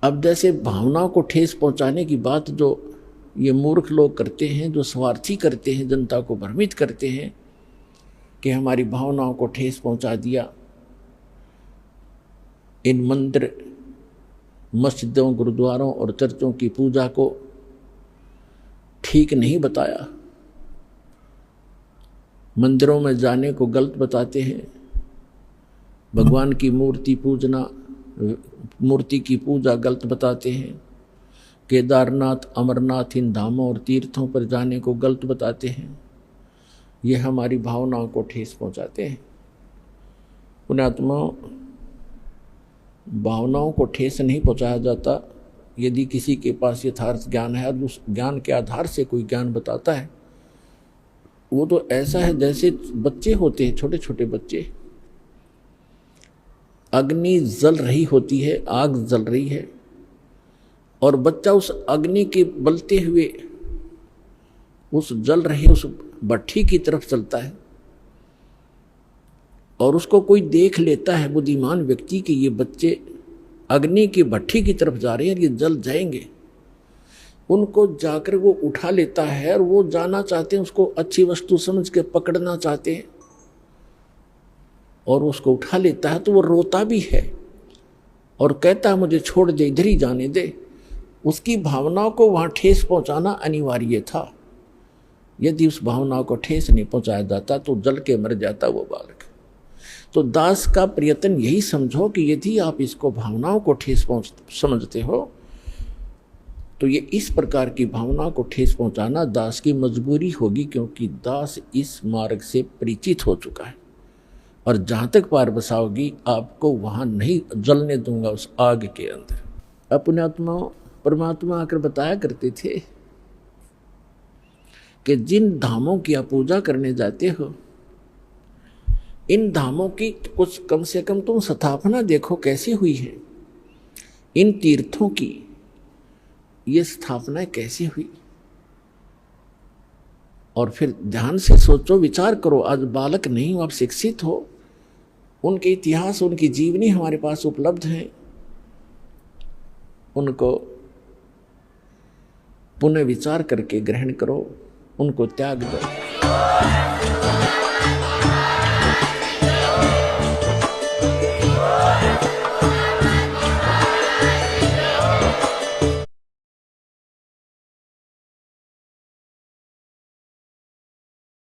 अब जैसे भावनाओं को ठेस पहुंचाने की बात जो ये मूर्ख लोग करते हैं, जो स्वार्थी करते हैं, जनता को भ्रमित करते हैं कि हमारी भावनाओं को ठेस पहुंचा दिया, इन मंदिर मस्जिदों गुरुद्वारों और चर्चों की पूजा को ठीक नहीं बताया, मंदिरों में जाने को गलत बताते हैं, भगवान की मूर्ति की पूजा गलत बताते हैं, केदारनाथ अमरनाथ इन धामों और तीर्थों पर जाने को गलत बताते हैं। ये हमारी भावनाओं को ठेस पहुंचाते हैं। पुण्यात्मा, भावनाओं को ठेस नहीं पहुंचाया जाता। यदि किसी के पास यथार्थ ज्ञान है और उस ज्ञान के आधार से कोई ज्ञान बताता है, वो तो ऐसा है जैसे बच्चे होते हैं, छोटे छोटे बच्चे, अग्नि जल रही होती है, आग जल रही है, और बच्चा उस अग्नि के बलते हुए उस जल रही उस भट्ठी की तरफ चलता है, और उसको कोई देख लेता है बुद्धिमान व्यक्ति कि ये बच्चे अग्नि की भट्ठी की तरफ जा रहे हैं, ये जल जाएंगे, उनको जाकर वो उठा लेता है और वो जाना चाहते हैं, उसको अच्छी वस्तु समझ के पकड़ना चाहते हैं और उसको उठा लेता है, तो वो रोता भी है और कहता है मुझे छोड़ दे, इधर ही जाने दे। उसकी भावनाओं को वहाँ ठेस पहुँचाना अनिवार्य था। यदि उस भावनाओं को ठेस नहीं पहुँचाया जाता तो जल के मर जाता वो बालक। तो दास का प्रयत्न यही समझो कि यदि आप इसको भावनाओं को ठेस समझते हो तो ये इस प्रकार की भावनाओं को ठेस पहुँचाना दास की मजबूरी होगी, क्योंकि दास इस मार्ग से परिचित हो चुका है और जहाँ तक पार बसाओगी आपको वहाँ नहीं जलने दूंगा उस आग के अंदर। अपने आत्मा परमात्मा आकर बताया करते थे कि जिन धामों की आप पूजा करने जाते हो, इन धामों की कुछ कम से कम तुम स्थापना देखो कैसी हुई है, इन तीर्थों की ये स्थापना कैसी हुई, और फिर ध्यान से सोचो, विचार करो। आज बालक नहीं हो, आप शिक्षित हो, उनके इतिहास उनकी जीवनी हमारे पास उपलब्ध है, उनको पुनः विचार करके ग्रहण करो, उनको त्याग दो।